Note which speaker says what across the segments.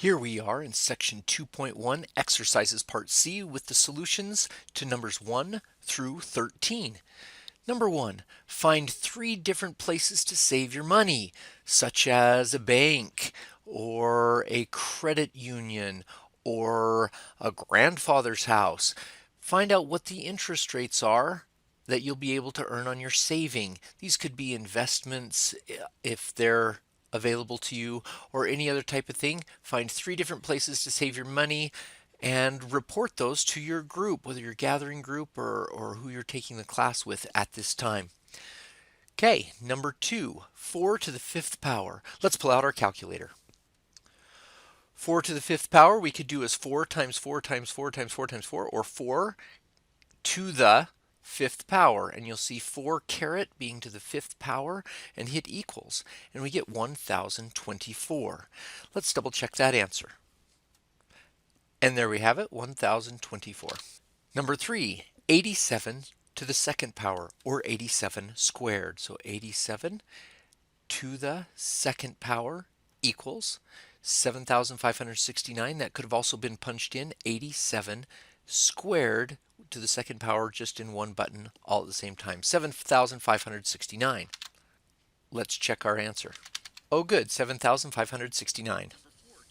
Speaker 1: Here we are in section 2.1, exercises part C with the solutions to numbers 1 through 13. Number 1, find 3 different places to save your money, such as a bank or a credit union or a grandfather's house. Find out what the interest rates are that you'll be able to earn on your saving. These could be investments if they're available to you, or any other type of thing. Find 3 different places to save your money and report those to your group, whether you're gathering group or who you're taking the class with at this time. Okay, number 2, 4 to the 5th power. Let's pull out our calculator. 4 to the 5th power we could do as 4 times 4 times 4 times 4 times 4, or 4 to the 5th power, and you'll see 4 caret being to the 5th power, and hit equals, and we get 1024. Let's double check that answer. And there we have it, 1024. Number 3, 87 to the 2nd power, or 87 squared. So 87 to the 2nd power equals 7,569. That could have also been punched in, 87 squared to the 2nd power, just in one button all at the same time, 7,569. Let's check our answer. Oh good, 7,569.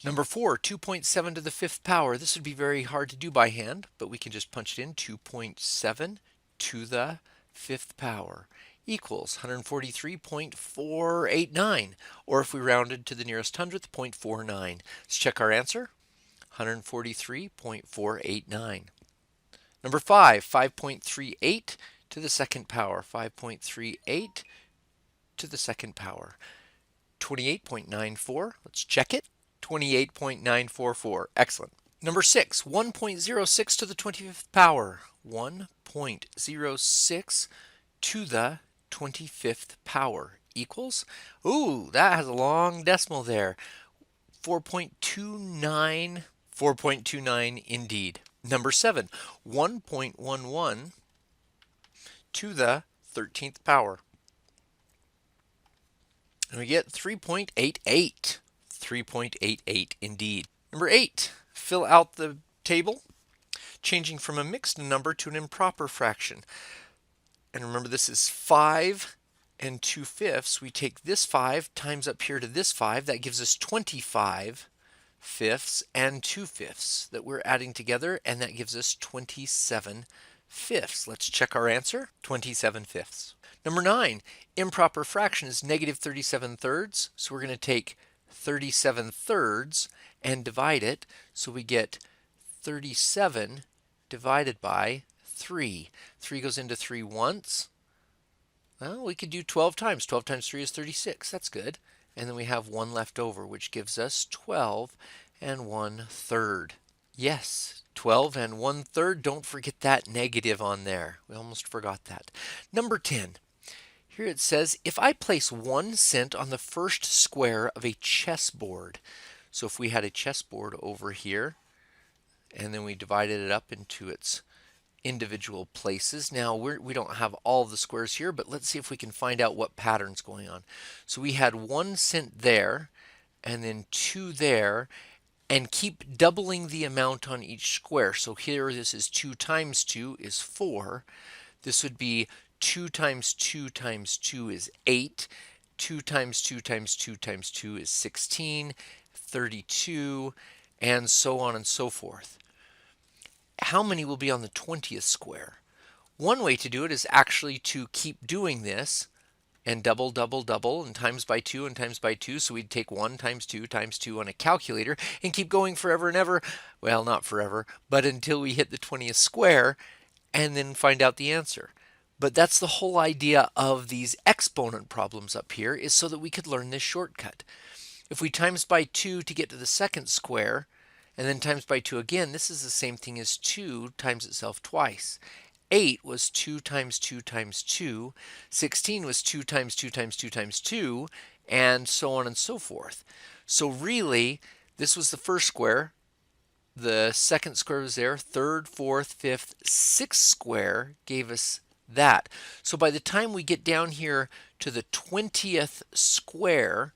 Speaker 1: Number 4, 2.7 to the 5th power. This would be very hard to do by hand, but we can just punch it in, 2.7 to the 5th power equals 143.489, or if we rounded to the nearest hundredth, 0.49. Let's check our answer, 143.489. Number 5, 5.38 to the 2nd power, 5.38 to the 2nd power, 28.94. Let's check it, 28.944. Excellent. Number 6, 1.06 to the 25th power, 1.06 to the 25th power equals, ooh, that has a long decimal there, 4.29, 4.29 indeed. Number 7, 1.11 to the 13th power. And we get 3.88. 3.88 indeed. Number 8, fill out the table, changing from a mixed number to an improper fraction. And remember, this is 5 and 2/5. We take this 5 times up here to this 5. That gives us 25 fifths and 2/5 that we're adding together, and that gives us 27 fifths. Let's check our answer, 27 fifths. Number 9, improper fraction is negative 37 thirds. So we're going to take 37 thirds and divide it. So we get 37 divided by 3. 3 goes into 3 once. Well, we could do 12 times. 12 times 3 is 36. That's good. And then we have 1 left over, which gives us 12 and 1/3. Yes, 12 and 1/3. Don't forget that negative on there. We almost forgot that. Number 10. Here it says, if I place 1 cent on the first square of a chessboard. So if we had a chessboard over here, and then we divided it up into its individual places. Now we don't have all of the squares here, but let's see if we can find out what pattern's going on. So we had 1 cent there, and then 2 there, and keep doubling the amount on each square. So here this is 2 times 2 is 4. This would be 2 times 2 times 2 is 8. 2 times 2 times 2 times 2 is 16, 32, and so on and so forth. How many will be on the 20th square? One way to do it is actually to keep doing this and double, double, double, and times by 2 and times by 2. So we'd take 1 times 2 times 2 on a calculator and keep going forever and ever. Well, not forever, but until we hit the 20th square and then find out the answer. But that's the whole idea of these exponent problems up here, is so that we could learn this shortcut. If we times by 2 to get to the 2nd square, and then times by 2 again, this is the same thing as 2 times itself twice. 8 was 2 times 2 times 2. 16 was 2 times 2 times 2 times 2, and so on and so forth. So really, this was the first square. The 2nd square was there. 3rd, 4th, 5th, 6th square gave us that. So by the time we get down here to the 20th square,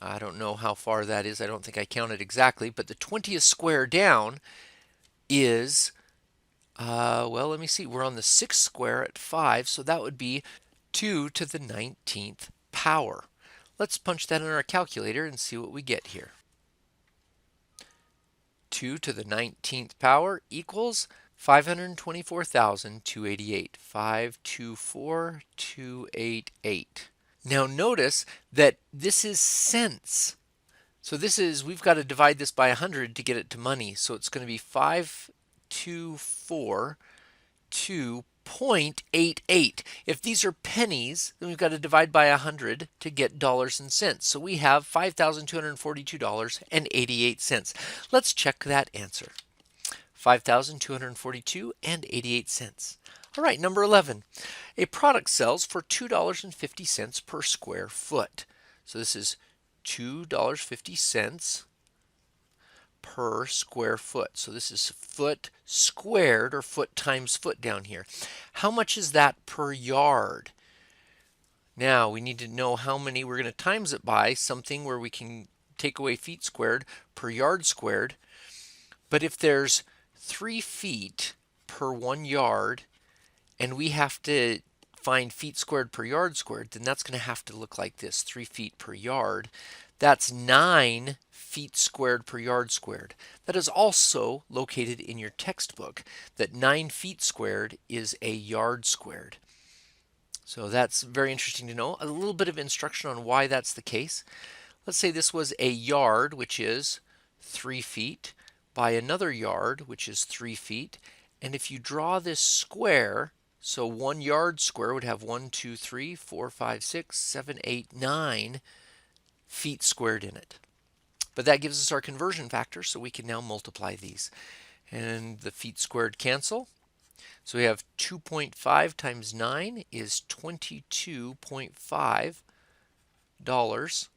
Speaker 1: I don't know how far that is. I don't think I counted exactly, but the 20th square down is, well, let me see. We're on the 6th square at 5, so that would be 2 to the 19th power. Let's punch that in our calculator and see what we get here. 2 to the 19th power equals 524,288. 524,288. Now notice that this is cents. So this is, we've got to divide this by 100 to get it to money. So it's going to be 524,2.88. If these are pennies, then we've got to divide by 100 to get dollars and cents. So we have $5,242.88. Let's check that answer. 5,242.88 cents. All right, number 11. A product sells for $2.50 per square foot. So this is $2.50 per square foot. So this is foot squared, or foot times foot down here. How much is that per yard? Now we need to know how many. We're going to times it by something where we can take away feet squared per yard squared. But if there's 3 feet per 1 yard and we have to find feet squared per yard squared, then that's going to have to look like this: 3 feet per yard. That's 9 feet squared per yard squared. That is also located in your textbook, that 9 feet squared is a yard squared. So that's very interesting to know. A little bit of instruction on why that's the case. Let's say this was a yard, which is 3 feet, by another yard, which is 3 feet. And if you draw this square, so 1 yard square would have 1, 2, 3, 4, 5, 6, 7, 8, 9 feet squared in it. But that gives us our conversion factor, so we can now multiply these. And the feet squared cancel. So we have 2.5 times 9 is $22.5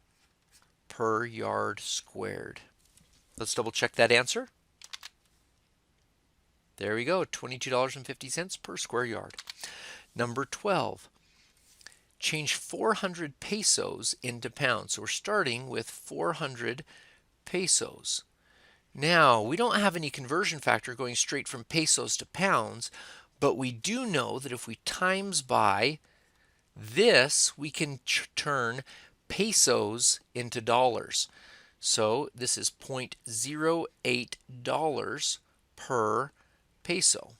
Speaker 1: per yard squared. Let's double check that answer. There we go, $22.50 per square yard. Number 12. Change 400 pesos into pounds. So we're starting with 400 pesos. Now, we don't have any conversion factor going straight from pesos to pounds, but we do know that if we times by this, we can turn pesos into dollars. So this is $0.08 per peso.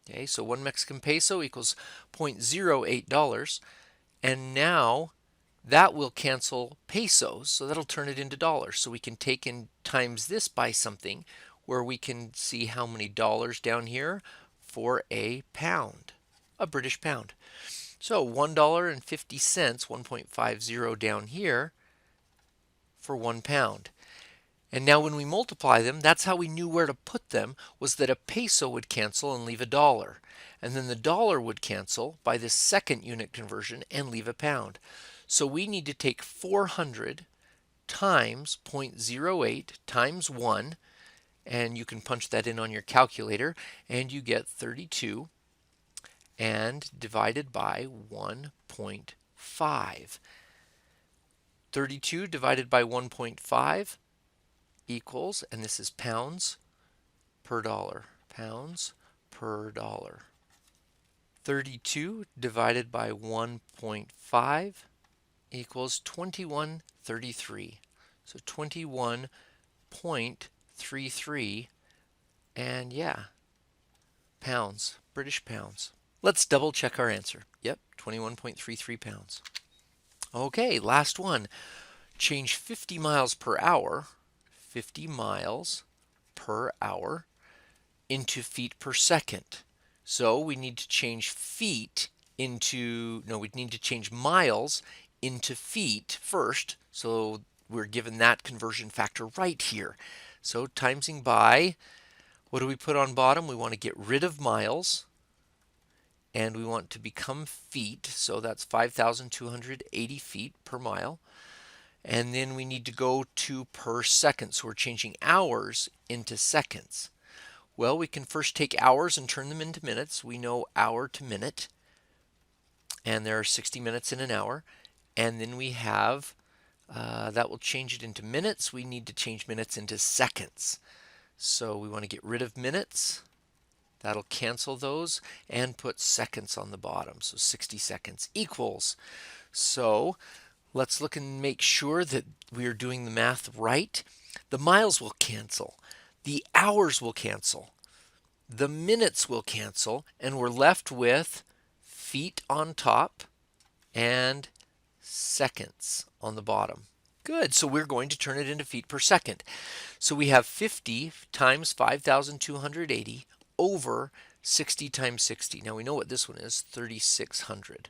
Speaker 1: Okay, so 1 Mexican peso equals $0.08. And now that will cancel pesos, so that'll turn it into dollars. So we can take and times this by something where we can see how many dollars down here for a pound, a British pound. So $1.50, 1.50 down here for 1 pound. And now when we multiply them, that's how we knew where to put them, was that a peso would cancel and leave a dollar. And then the dollar would cancel by this second unit conversion and leave a pound. So we need to take 400 times 0.08 times 1, and you can punch that in on your calculator, and you get 32, and divided by 1.5. 32 divided by 1.5 equals, and this is pounds per dollar, pounds per dollar. 32 divided by 1.5 equals 21.33. So 21.33, and yeah, pounds, British pounds. Let's double check our answer. Yep, 21.33 pounds. Okay, last one. Change 50 miles per hour, 50 miles per hour, into feet per second. So we need to change feet into, no, we need to change miles into feet first. So we're given that conversion factor right here. So timesing by, what do we put on bottom? We want to get rid of miles, and we want to become feet. So that's 5,280 feet per mile. And then we need to go to per second. So we're changing hours into seconds. Well, we can first take hours and turn them into minutes. We know hour to minute, and there are 60 minutes in an hour. And then we have That will change it into minutes. We need to change minutes into seconds. So we want to get rid of minutes. That'll cancel those and put seconds on the bottom. So 60 seconds equals. So let's look and make sure that we are doing the math right. The miles will cancel. The hours will cancel. The minutes will cancel. And we're left with feet on top and seconds on the bottom. Good, so we're going to turn it into feet per second. So we have 50 times 5,280 over 60 times 60. Now we know what this one is, 3,600.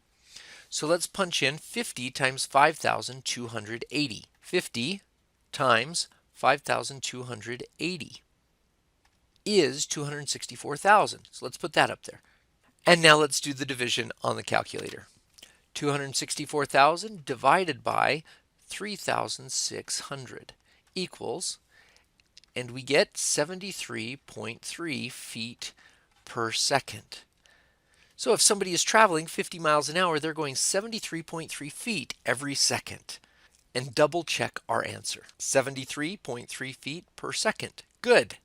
Speaker 1: So let's punch in 50 times 5,280. 50 times 5,280 is 264,000. So let's put that up there. And now let's do the division on the calculator. 264,000 divided by 3,600 equals, and we get 73.3 feet per second. So if somebody is traveling 50 miles an hour, they're going 73.3 feet every second. And double check our answer. 73.3 feet per second. Good.